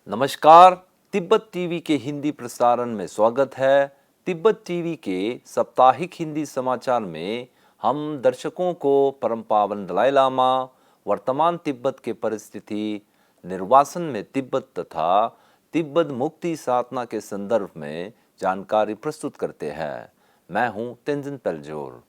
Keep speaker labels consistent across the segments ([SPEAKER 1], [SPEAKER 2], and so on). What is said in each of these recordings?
[SPEAKER 1] नमस्कार। तिब्बत टीवी के हिंदी प्रसारण में स्वागत है। तिब्बत टीवी के साप्ताहिक हिंदी समाचार में हम दर्शकों को परम पावन दलाई लामा, वर्तमान तिब्बत के परिस्थिति, निर्वासन में तिब्बत तथा तिब्बत मुक्ति साधना के संदर्भ में जानकारी प्रस्तुत करते हैं। मैं हूं तेंजिन पेल्जोर।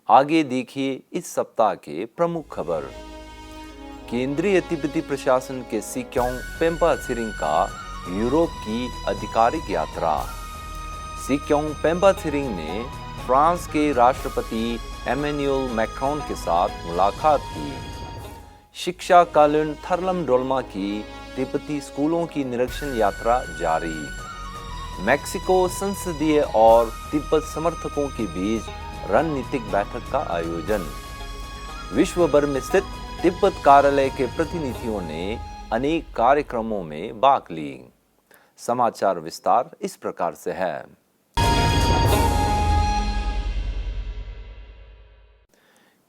[SPEAKER 1] आगे देखिए इस सप्ताह के प्रमुख खबर। केंद्रीय तिब्बती प्रशासन के सिक्योंग पेम्पा त्सिरिंग का यूरोप की आधिकारिक यात्रा। सिक्योंग पेम्पा त्सिरिंग ने फ्रांस के राष्ट्रपति एमेन्युअल मैक्रोन के साथ मुलाकात की। शिक्षा कालीन थर्लम डोल्मा की तिब्बती स्कूलों की निरीक्षण यात्रा जारी। मैक्सिको संसदीय और तिब्बत समर्थकों के बीच रणनीतिक बैठक का आयोजन। विश्व भर में स्थित तिब्बत कार्यालय के प्रतिनिधियों ने अनेक कार्यक्रमों में भाग ली। समाचार विस्तार इस प्रकार से है।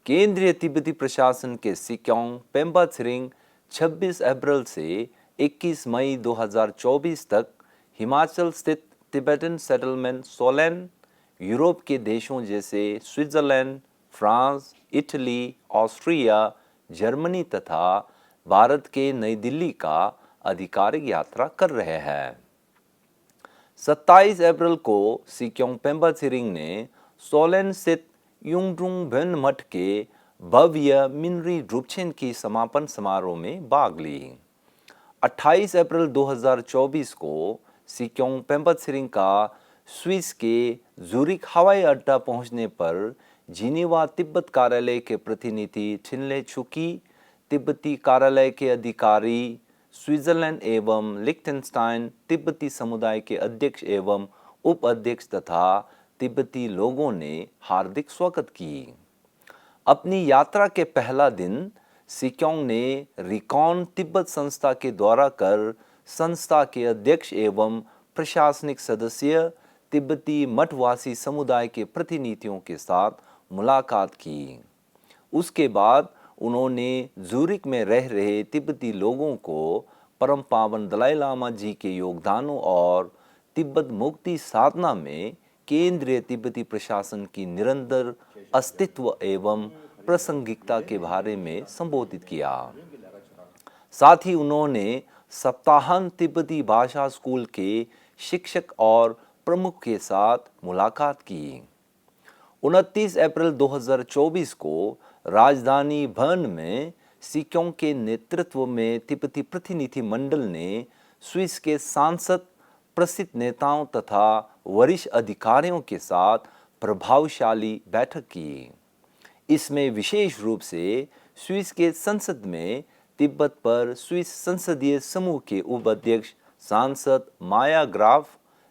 [SPEAKER 1] केंद्रीय तिब्बती प्रशासन के सिक्योंग पेम्पा त्सिरिंग 26 अप्रैल से 21 मई 2024 तक हिमाचल स्थित तिब्बतन सेटलमेंट सोलेन, यूरोप के देशों जैसे Switzerland, France, Italy, Austria, Germany तथा भारत के नई दिल्ली का आधिकारिक यात्रा कर रहे हैं। 27 अप्रैल को सिक्योंग पेम्पा त्सिरिंग ने सोलेन स्थित युंगड्रुंग बेन मठ के भव्य मिनरी ड्रुपछेन की समापन समारोह में भाग ली। 28 अप्रैल 2024 को सिक्योंग पेम्पा त्सिरिंग का स्विस के जूरिक हवाई अड्डा पहुंचने पर जिनेवा तिब्बत कार्यालय के प्रतिनिधि ठिनले छुकी, तिब्बती कार्यालय के अधिकारी, स्विट्जरलैंड एवं लिक्टेनस्टाइन तिब्बती समुदाय के अध्यक्ष एवं उप अध्यक्ष तथा तिब्बती लोगों ने हार्दिक स्वागत की। अपनी यात्रा के पहला दिन सिक्योंग ने रिकॉन तिब्बत संस्था के दौरा कर संस्था के अध्यक्ष एवं प्रशासनिक सदस्य तिब्बती मठवासी समुदाय के प्रतिनिधियों के साथ मुलाकात की। उसके बाद उन्होंने जूरिक में रह रहे तिब्बती लोगों को परम पावन दलाई लामा जी के योगदानों और तिब्बत मुक्ति साधना में केंद्रीय तिब्बती प्रशासन की निरंतर अस्तित्व एवं प्रासंगिकता के बारे में संबोधित किया। साथ ही उन्होंने सप्ताहांत तिब्बती भाषा स्कूल के शिक्षक और प्रमुख के साथ मुलाकात की। 29 अप्रैल 2024 को राजधानी बर्न में सिक्योंग के नेतृत्व में तिब्बती प्रतिनिधि मंडल ने स्विस के सांसद, प्रसिद्ध नेताओं तथा वरिष्ठ अधिकारियों के साथ प्रभावशाली बैठक की। इसमें विशेष रूप से स्विस के संसद में तिब्बत पर स्विस संसदीय समूह के उपाध्यक्ष सांसद माया ग्राफ,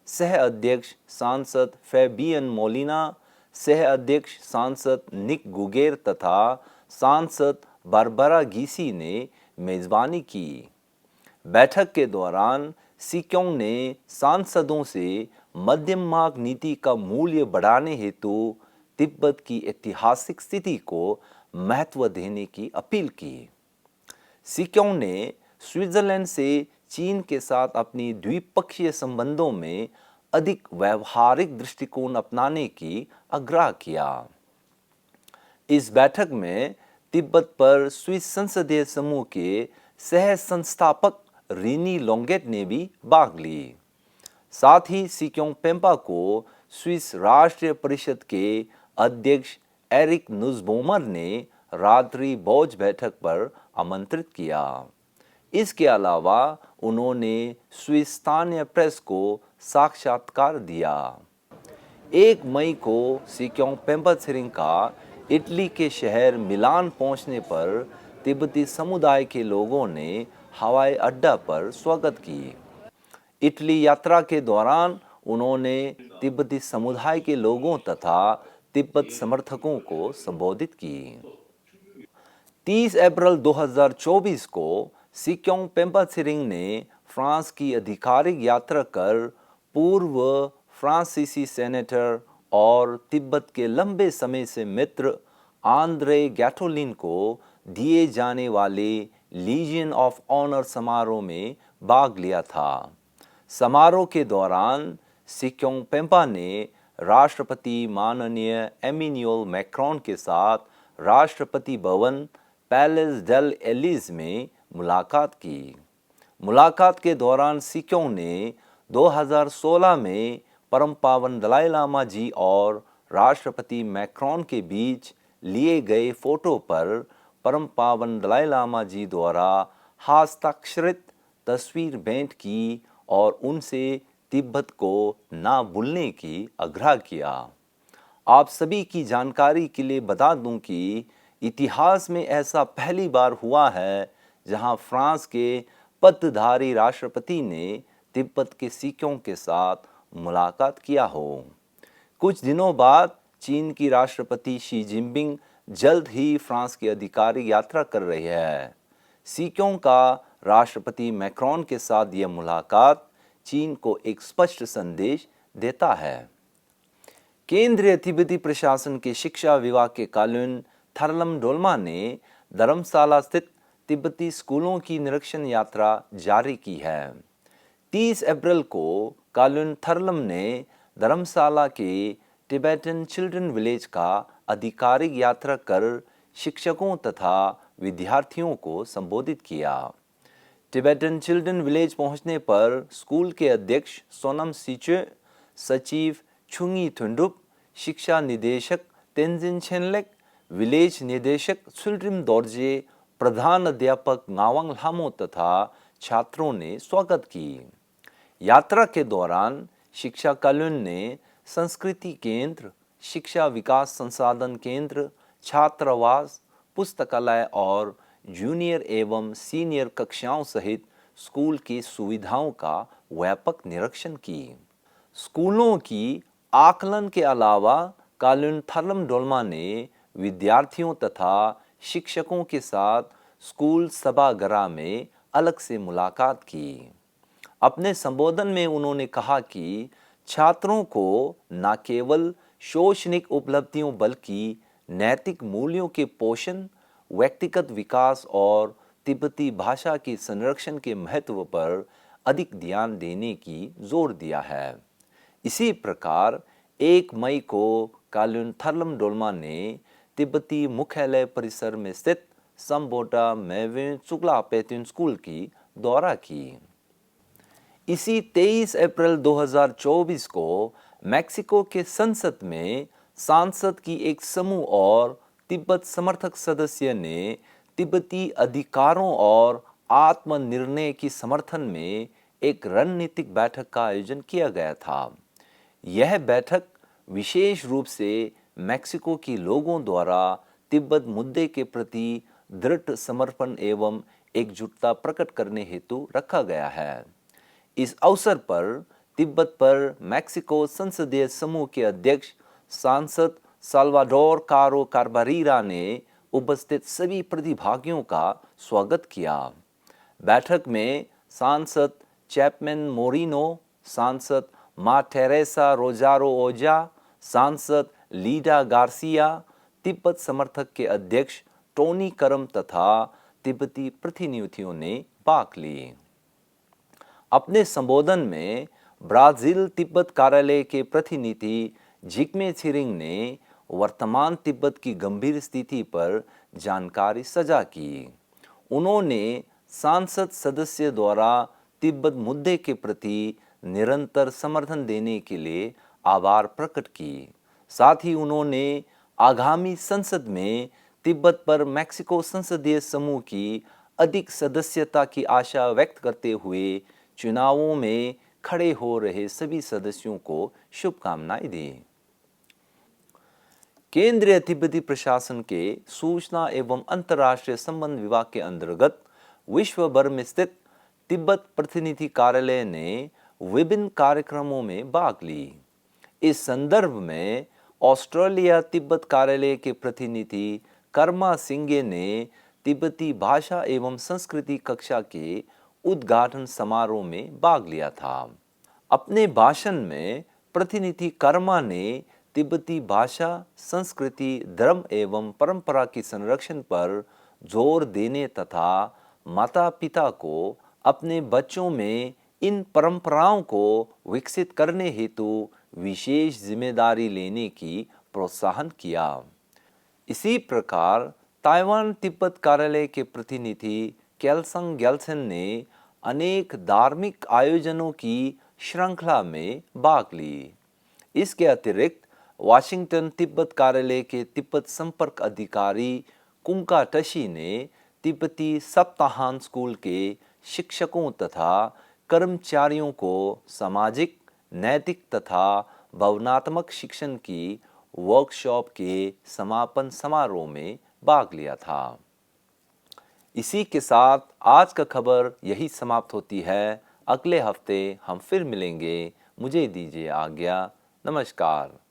[SPEAKER 1] सह अध्यक्ष सांसद फैबियन मोलिना, सह अध्यक्ष सांसद निक गुगेर तथा सांसद बारबरा गीसी ने मेजबानी की। बैठक के दौरान सिक्योंग ने सांसदों से मध्यम मार्ग नीति का मूल्य बढ़ाने हेतु तिब्बत की ऐतिहासिक स्थिति को महत्व देने की अपील की। सिक्योंग ने स्विट्जरलैंड से चीन के साथ अपनी द्विपक्षीय संबंधों में अधिक व्यवहारिक दृष्टिकोण अपनाने की आग्रह किया। इस बैठक में तिब्बत पर स्विस संसदीय समूह के सह संस्थापक रीनी लोंगेट ने भी भाग ली। साथ ही सिक्योंग पेम्पा को स्विस राष्ट्रीय परिषद के अध्यक्ष एरिक नुसबोमर ने रात्रि भोज बैठक पर आमंत्रित किया। इसके अलावा उन्होंने स्विस स्थानीय प्रेस को साक्षात्कार दिया। 1 मई को सिक्योंग पेम्पा त्सिरिंग का इटली के शहर मिलान पहुंचने पर तिब्बती समुदाय के लोगों ने हवाई अड्डा पर स्वागत की। इटली यात्रा के दौरान उन्होंने तिब्बती समुदाय के लोगों तथा तिब्बत समर्थकों को संबोधित की। 30 अप्रैल 2024 को सिक्योंग पेम्पा त्सिरिंग ने फ्रांस की आधिकारिक यात्रा कर पूर्व फ्रांसीसी सेनेटर और तिब्बत के लंबे समय से मित्र आंद्रे गैटोलिन को दिए जाने वाले लीजियन ऑफ ऑनर समारोह में भाग लिया था। समारोह के दौरान सिक्योंग पेम्पा ने राष्ट्रपति माननीय एमेन्युअल मैक्रोन के साथ Rashtrapati Bhavan palace del Alice में मुलाकात की। मुलाकात के दौरान सिक्योंग ने 2016 में परम पावन दलाई लामा जी और राष्ट्रपति मैक्रोन के बीच लिए गए फोटो पर परम पावन दलाई लामा जी द्वारा हस्ताक्षरित तस्वीर भेंट की और उनसे तिब्बत को ना भूलने की आग्रह किया। आप सभी की जानकारी के लिए बता दूं कि इतिहास में ऐसा पहली बार हुआ है जहां फ्रांस के पदधारी राष्ट्रपति ने तिब्बत के सिक्यों के साथ मुलाकात किया हो। कुछ दिनों बाद चीन की राष्ट्रपति शी जिनपिंग जल्द ही फ्रांस की आधिकारिक यात्रा कर रही है। सिक्यों का राष्ट्रपति मैक्रोन के साथ यह मुलाकात चीन को एक स्पष्ट संदेश देता है। केंद्रीय तिब्बती प्रशासन के शिक्षा विभाग के कालुन थर्लम डोल्मा ने धर्मशाला स्थित तिब्बती स्कूलों की निरीक्षण यात्रा जारी की है। 30 अप्रैल को कालुन थर्लम ने धर्मशाला के टिबेटन चिल्ड्रन विलेज का आधिकारिक यात्रा कर शिक्षकों तथा विद्यार्थियों को संबोधित किया। टिबेटन चिल्ड्रन विलेज पहुंचने पर स्कूल के अध्यक्ष सोनम सिचे, सचिव छुंगी थुंडुप, शिक्षा निदेशक तेंजिन छेनलेक, विलेज निदेशक सुल्ट्रिम दोर्जे, प्रधान अध्यापक नावंग लामो तथा छात्रों ने स्वागत की। यात्रा के दौरान शिक्षा कालुन ने संस्कृति केंद्र, शिक्षा विकास संसाधन केंद्र, छात्रावास, पुस्तकालय और जूनियर एवं सीनियर कक्षाओं सहित स्कूल की सुविधाओं का व्यापक निरीक्षण की। स्कूलों की आकलन के अलावा कालुन थर्लम डोल्मा ने विद्यार्थियों तथा शिक्षकों के साथ स्कूल सभागृह में अलग से मुलाकात की। अपने संबोधन में उन्होंने कहा कि छात्रों को न केवल शैक्षणिक उपलब्धियों बल्कि नैतिक मूल्यों के पोषण, व्यक्तिगत विकास और तिब्बती भाषा के संरक्षण के महत्व पर अधिक ध्यान देने की जोर दिया है। इसी प्रकार 1 मई को कालुन थर्लम डोल्मा ने तिब्बती मुख्यालय परिसर में स्थित सम्बोटा मेविन चुगला पेतुन स्कूल की दौरा की। इसी 23 अप्रैल 2024 को मैक्सिको के संसद में सांसद की एक समूह और तिब्बत समर्थक सदस्य ने तिब्बती अधिकारों और आत्मनिर्णय की समर्थन में एक रणनीतिक बैठक का आयोजन किया गया था। यह बैठक विशेष रूप से मैक्सिको के लोगों द्वारा तिब्बत मुद्दे के प्रति दृढ़ समर्पण एवं एकजुटता प्रकट करने हेतु रखा गया है। इस अवसर पर तिब्बत पर मैक्सिको संसदीय समूह के अध्यक्ष सांसद साल्वाडोर कारो कार्बारीरा ने उपस्थित सभी प्रतिभागियों का स्वागत किया। बैठक में सांसद चैपमैन मोरिनो, सांसद मा टेरेसा रोजारो ओजा, सांसद लीडा गार्सिया, तिब्बत समर्थक के अध्यक्ष टोनी करम तथा तिब्बती प्रतिनिधियों ने भाग ली। अपने संबोधन में ब्राजील तिब्बत कार्यालय के प्रतिनिधि जिग्मे छिरिंग ने वर्तमान तिब्बत की गंभीर स्थिति पर जानकारी साझा की। उन्होंने सांसद सदस्य द्वारा तिब्बत मुद्दे के प्रति निरंतर समर्थन देने के लिए आभार प्रकट की। साथ ही उन्होंने आगामी संसद में तिब्बत पर मैक्सिको संसदीय समूह की अधिक सदस्यता की आशा व्यक्त करते हुए चुनावों में खड़े हो रहे सभी सदस्यों को शुभकामनाएं दी। केंद्रीय तिब्बती प्रशासन के सूचना एवं अंतर्राष्ट्रीय संबंध विभाग के अंतर्गत विश्व भर में स्थित तिब्बत प्रतिनिधि कार्यालय ने विभिन्न कार्यक्रमों में भाग ली। इस संदर्भ में ऑस्ट्रेलिया तिब्बत कार्यालय के प्रतिनिधि कर्मा सिंगे ने तिब्बती भाषा एवं संस्कृति कक्षा के उद्घाटन समारोह में भाग लिया था। अपने भाषण में प्रतिनिधि कर्मा ने तिब्बती भाषा, संस्कृति, धर्म एवं परंपरा के संरक्षण पर जोर देने तथा माता पिता को अपने बच्चों में इन परंपराओं को विकसित करने हेतु विशेष जिम्मेदारी लेने की प्रोत्साहन किया। इसी प्रकार ताइवान तिब्बत कार्यालय के प्रतिनिधि केलसंग ग्याल्सेन ने अनेक धार्मिक आयोजनों की श्रृंखला में भाग ली। इसके अतिरिक्त वाशिंगटन तिब्बत कार्यालय के तिब्बत संपर्क अधिकारी कुंका टशी ने तिब्बती सप्ताहांत स्कूल के शिक्षकों तथा कर्मचारियों को सामाजिक, नैतिक तथा भावनात्मक शिक्षण की वर्कशॉप के समापन समारोह में भाग लिया था। इसी के साथ आज का खबर यही समाप्त होती है। अगले हफ्ते हम फिर मिलेंगे। मुझे दीजिए आज्ञा। नमस्कार।